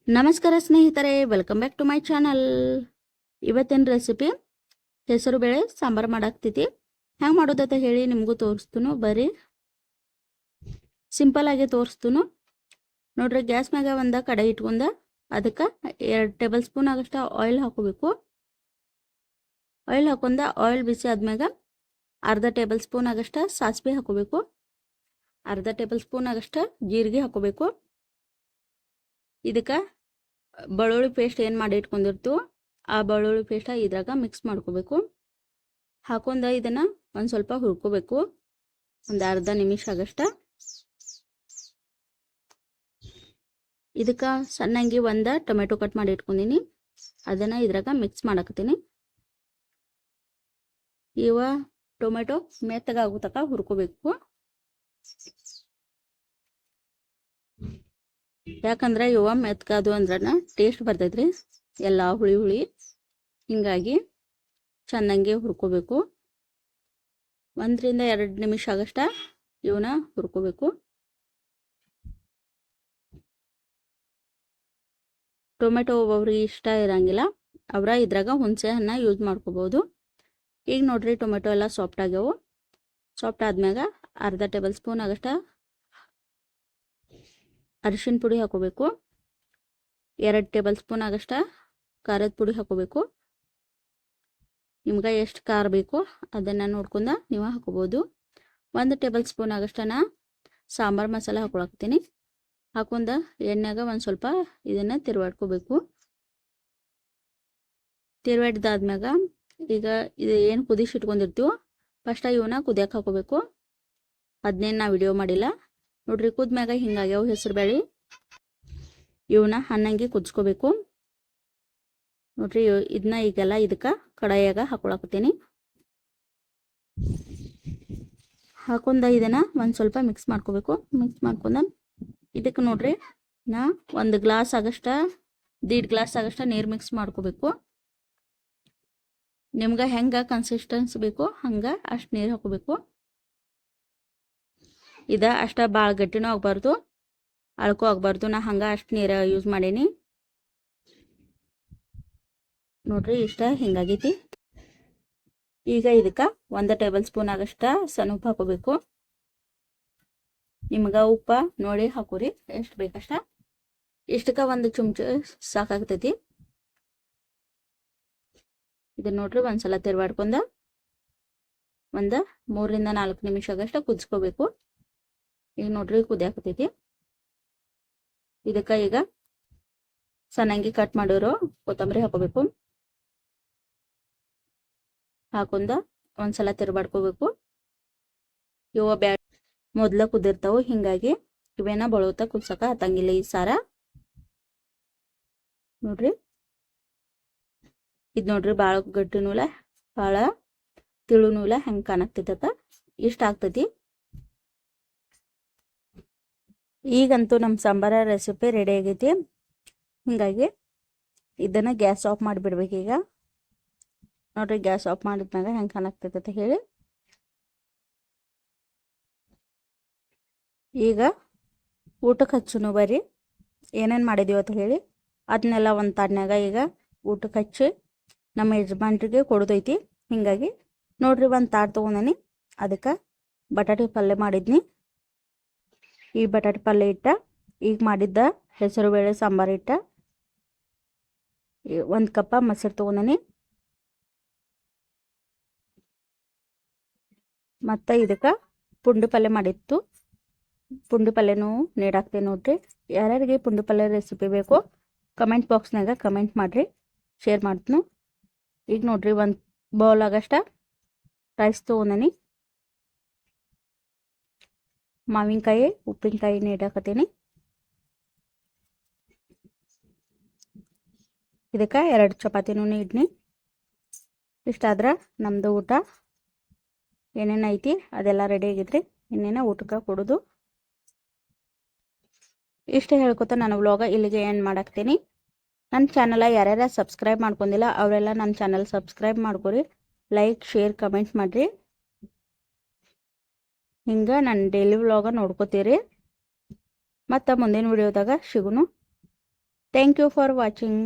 ನಮಸ್ಕಾರ ಸ್ನೇಹಿತರೆ, welcome back to my channel. ಇವತ್ತಿನ ರೆಸಿಪಿ ಹೆಸರು ಬೇಳೆ ಸಾಂಬಾರು ಮಾಡಾಕ್ತೈತಿ. ಹೆಂಗೆ ಮಾಡೋದಂತ ಹೇಳಿ ನಿಮಗೂ ತೋರಿಸ್ತುನು. ಬರ್ರಿ, ಸಿಂಪಲ್ ಆಗಿ ತೋರಿಸ್ತುನು ನೋಡ್ರಿ. ಗ್ಯಾಸ್ ಮ್ಯಾಗ ಒಂದು ಕಡಾಯಿ ಇಟ್ಕೊಂಡ ಅದಕ್ಕೆ 2 ಟೇಬಲ್ ಸ್ಪೂನ್ ಆಗಷ್ಟ ಆಯಿಲ್ ಹಾಕೋಬೇಕು. ಆಯಿಲ್ ಹಾಕೊಂಡ ಆಯಿಲ್ ಬಿಸಿ ಆದ್ಮ್ಯಾಗ ಅರ್ಧ ಟೇಬಲ್ ಸ್ಪೂನ್ ಆಗಷ್ಟ ಸಾಸಿವೆ ಹಾಕೋಬೇಕು. ಅರ್ಧ ಟೇಬಲ್ ಸ್ಪೂನ್ ಆಗಷ್ಟ ಜೀರಿಗೆ ಹಾಕೋಬೇಕು. ಇದಕ್ಕೆ ಬೆಳ್ಳುಳ್ಳಿ ಪೇಸ್ಟ್ ಏನು ಮಾಡಿ ಇಟ್ಕೊಂಡಿರ್ತೀವೋ ಆ ಬೆಳ್ಳುಳ್ಳಿ ಪೇಸ್ಟ್ ಇದ್ರಾಗ ಮಿಕ್ಸ್ ಮಾಡ್ಕೋಬೇಕು. ಹಾಕೊಂಡ ಇದನ್ನು ಒಂದು ಸ್ವಲ್ಪ ಹುರ್ಕೋಬೇಕು, ಒಂದು ಅರ್ಧ ನಿಮಿಷ ಆಗಷ್ಟ. ಇದಕ್ಕೆ ಸಣ್ಣಂಗಿ ಒಂದು ಟೊಮೆಟೊ ಕಟ್ ಮಾಡಿ ಇಟ್ಕೊಂಡಿನಿ, ಅದನ್ನು ಇದ್ರಾಗ ಮಿಕ್ಸ್ ಮಾಡಾಕತ್ತೀನಿ. ಇವ ಟೊಮೆಟೊ ಮೆತ್ತಗಾಗೋ ತನಕ ಹುರ್ಕೋಬೇಕು. ಯಾಕಂದ್ರೆ ಇವ ಮೆತ್ಕಾದು ಅಂದ್ರನ ಟೇಸ್ಟ್ ಬರ್ತೈತ್ರಿ, ಎಲ್ಲ ಹುಳಿ ಹುಳಿ. ಹಿಂಗಾಗಿ ಚೆನ್ನಾಗಿ ಹುರ್ಕೋಬೇಕು. 1 ರಿಂದ 2 ನಿಮಿಷ ಆಗಷ್ಟ ಇವನ್ನ ಹುರ್ಕೋಬೇಕು. ಟೊಮೆಟೊ ಒಬ್ಬೊಬ್ರಿಗೆ ಇಷ್ಟ ಇರಂಗಿಲ್ಲ, ಅವ್ರ ಇದ್ರಾಗ ಹುಣಸೆ ಹಣ್ಣ ಯೂಸ್ ಮಾಡ್ಕೋಬಹುದು. ಈಗ ನೋಡ್ರಿ, ಟೊಮೆಟೊ ಎಲ್ಲ ಸಾಫ್ಟ್ ಆಗ್ಯಾವು. ಸಾಫ್ಟ್ ಆದ್ಮ್ಯಾಗ ಅರ್ಧ ಟೇಬಲ್ ಸ್ಪೂನ್ ಆಗಷ್ಟ ಅರಿಶಿನ ಪುಡಿ ಹಾಕೋಬೇಕು. 2 ಟೇಬಲ್ ಸ್ಪೂನ್ ಆಗಷ್ಟ ಖಾರದ ಪುಡಿ ಹಾಕೋಬೇಕು. ನಿಮ್ಗೆ ಎಷ್ಟು ಖಾರ ಬೇಕು ಅದನ್ನು ನೋಡ್ಕೊಂಡ ನೀವು ಹಾಕೋಬೋದು. 1 ಟೇಬಲ್ ಸ್ಪೂನ್ ಆಗಷ್ಟನ ಸಾಂಬಾರು ಮಸಾಲ ಹಾಕೊಳಕ್ತೀನಿ. ಹಾಕೊಂಡ ಎಣ್ಣೆಗ ಒಂದು ಸ್ವಲ್ಪ ಇದನ್ನು ತಿರುವಾಡ್ಕೋಬೇಕು. ತಿರುವಾಡ್ದಾದ್ಮ್ಯಾಗ ಈಗ ಇದು ಏನು ಕುದಿಸಿಟ್ಕೊಂಡಿರ್ತೀವೋ ಫಸ್ಟ್ ಇವನ್ನ ಕುದಿಯಕ್ಕೆ ಹಾಕೋಬೇಕು. ಅದನ್ನೇನು ನಾ ವಿಡಿಯೋ ಮಾಡಿಲ್ಲ ನೋಡ್ರಿ. ಕುದ್ಮ್ಯಾಗ ಹಿಂಗಾಗ್ಯಾವ ಹೆಸರು ಬೇಳೆ, ಇವನ್ನ ಹಣ್ಣಂಗೆ ಕುದಿಸ್ಕೋಬೇಕು ನೋಡ್ರಿ. ಇದನ್ನ ಈಗೆಲ್ಲ ಇದಕ್ಕೆ ಕಡಾಯಾಗ ಹಾಕೊಳಕತ್ತೀನಿ. ಹಾಕೊಂಡ ಇದನ್ನ ಒಂದು ಸ್ವಲ್ಪ ಮಿಕ್ಸ್ ಮಾಡ್ಕೋಬೇಕು. ಮಿಕ್ಸ್ ಮಾಡ್ಕೊಂಡ ಇದಕ್ಕೆ ನೋಡ್ರಿ, ನಾ 1 ಗ್ಲಾಸ್ ಆಗಷ್ಟ 1.5 ಗ್ಲಾಸ್ ಆಗಷ್ಟ ನೀರು ಮಿಕ್ಸ್ ಮಾಡ್ಕೋಬೇಕು. ನಿಮ್ಗೆ ಹೆಂಗೆ ಕನ್ಸಿಸ್ಟೆನ್ಸಿ ಬೇಕು ಹಂಗೆ ಅಷ್ಟು ನೀರು ಹಾಕೋಬೇಕು. ಇದು ಅಷ್ಟ ಭಾಳ ಗಟ್ಟಿನೂ ಆಗಬಾರ್ದು, ಅಳ್ಕೋ ಆಗಬಾರ್ದು. ನಾ ಹಂಗೆ ಅಷ್ಟು ನೀರು ಯೂಸ್ ಮಾಡೀನಿ ನೋಡ್ರಿ. ಇಷ್ಟ ಹಿಂಗಾಗೈತಿ. ಈಗ ಇದಕ್ಕೆ 1 ಟೇಬಲ್ ಸ್ಪೂನ್ ಆಗಷ್ಟ ಸಣ್ಣ ಉಪ್ಪು ಹಾಕೋಬೇಕು. ನಿಮ್ಗೆ ಉಪ್ಪ ನೋಡಿ ಹಾಕೋರಿ, ಎಷ್ಟು ಬೇಕಷ್ಟ. ಇಷ್ಟಕ್ಕೆ 1 ಚಮಚ ಸಾಕಾಗ್ತೈತಿ. ಇದನ್ನ ನೋಡ್ರಿ ಒಂದ್ಸಲ ತಿರುವಾಡ್ಕೊಂಡ ಒಂದು 3 ರಿಂದ 4 ನಿಮಿಷ ಆಗಷ್ಟ ಕುದಿಸ್ಕೋಬೇಕು. ಈಗ ನೋಡ್ರಿ ಕುದಿಯಾಕತೈತಿ. ಇದಕ್ಕೆ ಈಗ ಸಣ್ಣಂಗಿ ಕಟ್ ಮಾಡಿರೋ ಕೊತ್ತಂಬರಿ ಹಾಕೋಬೇಕು. ಹಾಕೊಂಡ ಒಂದ್ಸಲ ತಿರುವಾಡ್ಕೋಬೇಕು. ಇವ ಬ್ಯಾಡ ಮೊದ್ಲ ಕುದಿರ್ತಾವು, ಹಿಂಗಾಗಿ ಇವೇನ ಬಳೋತ ಕುದ್ಸಕ ಹತ್ತಂಗಿಲ್ಲ ಈ ಸಾರ ನೋಡ್ರಿ. ಇದು ನೋಡ್ರಿ, ಭಾಳ ಗಟ್ಟಿನೂ ಇಲ್ಲ ಭಾಳ ತಿಳುನೂ ಇಲ್ಲ, ಹೆಂಗೆ ಕಾಣಕ್ತೈತ ಇಷ್ಟ ಆಗ್ತೈತಿ. ಈಗಂತೂ ನಮ್ಮ ಸಾಂಬಾರ ರೆಸಿಪಿ ರೆಡಿ ಆಗೈತಿ. ಹಿಂಗಾಗಿ ಇದನ್ನು ಗ್ಯಾಸ್ ಆಫ್ ಮಾಡಿಬಿಡ್ಬೇಕು. ಈಗ ನೋಡ್ರಿ, ಗ್ಯಾಸ್ ಆಫ್ ಮಾಡಿದ್ಮ್ಯಾಗ ಹೆಂಗೆ ಕಾಣಕ್ತೈತೆ ಅಂತ ಹೇಳಿ. ಈಗ ಊಟಕ್ಕೆ ಹಚ್ಚುನು ಬರ್ರಿ, ಏನೇನು ಮಾಡಿದೀವಿ ಅಂತ ಹೇಳಿ. ಅದನ್ನೆಲ್ಲ ಒಂದು ತಾಡ್ನ್ಯಾಗ ಈಗ ಊಟಕ್ಕೆ ಹಚ್ಚಿ ನಮ್ಮ ಯಜಮಾನ್ರಿಗೆ ಕೊಡೋದೈತಿ. ಹಿಂಗಾಗಿ ನೋಡ್ರಿ, ಒಂದು ತಾಡ್ ತೊಗೊಂಡೇನಿ. ಅದಕ್ಕೆ ಬಟಾಟೆ ಪಲ್ಯ ಮಾಡಿದ್ನಿ. ಈ ಬಟಾಟೆ ಪಲ್ಯ ಇಟ್ಟ ಈಗ ಮಾಡಿದ್ದ ಹೆಸರು ಬೇಳೆ ಸಾಂಬಾರು ಇಟ್ಟ 1 ಕಪ್ಪ ಮೊಸರು ತೊಗೊಂಡೇನಿ. ಮತ್ತು ಇದಕ್ಕೆ ಪುಂಡಿ ಪಲ್ಯ ಮಾಡಿತ್ತು. ಪುಂಡಿ ಪಲ್ಯನೂ ನೀಡಾಕ್ತೇನೆ ನೋಡ್ರಿ. ಯಾರ್ಯಾರಿಗೆ ಪುಂಡಿ ಪಲ್ಯ ರೆಸಿಪಿ ಬೇಕು ಕಮೆಂಟ್ ಬಾಕ್ಸ್ನಾಗ ಕಮೆಂಟ್ ಮಾಡಿರಿ, ಶೇರ್ ಮಾಡ್ತೀನಿ. ಈಗ ನೋಡ್ರಿ, 1 ಬೌಲ್ ಆಗಷ್ಟ ರೈಸ್ ತೊಗೊಂಡೇನಿ. ಮಾವಿನಕಾಯಿ ಉಪ್ಪಿನಕಾಯಿ ನೀಡಾಕತ್ತೀನಿ. ಇದಕ್ಕೆ 2 ಚಪಾತಿನೂ ನೀಡ್ನಿ. ಇಷ್ಟಾದ್ರೆ ನಮ್ಮದು ಊಟ ಏನೇನು ಐತಿ ಅದೆಲ್ಲ ರೆಡಿ ಆಗಿದ್ರಿ. ಇನ್ನೇನು ಊಟಕ್ಕೆ ಕೊಡೋದು. ಇಷ್ಟ ಹೇಳ್ಕೊತ ನಾನು ವ್ಲಾಗ ಇಲ್ಲಿಗೆ ಎಂಡ್ ಮಾಡಾಕ್ತೀನಿ. ನನ್ನ ಚಾನಲ್ ಯಾರ್ಯಾರ ಸಬ್ಸ್ಕ್ರೈಬ್ ಮಾಡ್ಕೊಂಡಿಲ್ಲ ಅವರೆಲ್ಲ ನನ್ನ ಚಾನಲ್ ಸಬ್ಸ್ಕ್ರೈಬ್ ಮಾಡ್ಕೊರಿ, ಲೈಕ್ ಶೇರ್ ಕಮೆಂಟ್ ಮಾಡಿರಿ. ಹಿಂಗೆ ನನ್ನ ಡೈಲಿ ವ್ಲಾಗ ನೋಡ್ಕೋತೀರಿ. ಮತ್ತು ಮುಂದಿನ ವಿಡಿಯೋದಾಗ ಸಿಗುನು. Thank you for watching.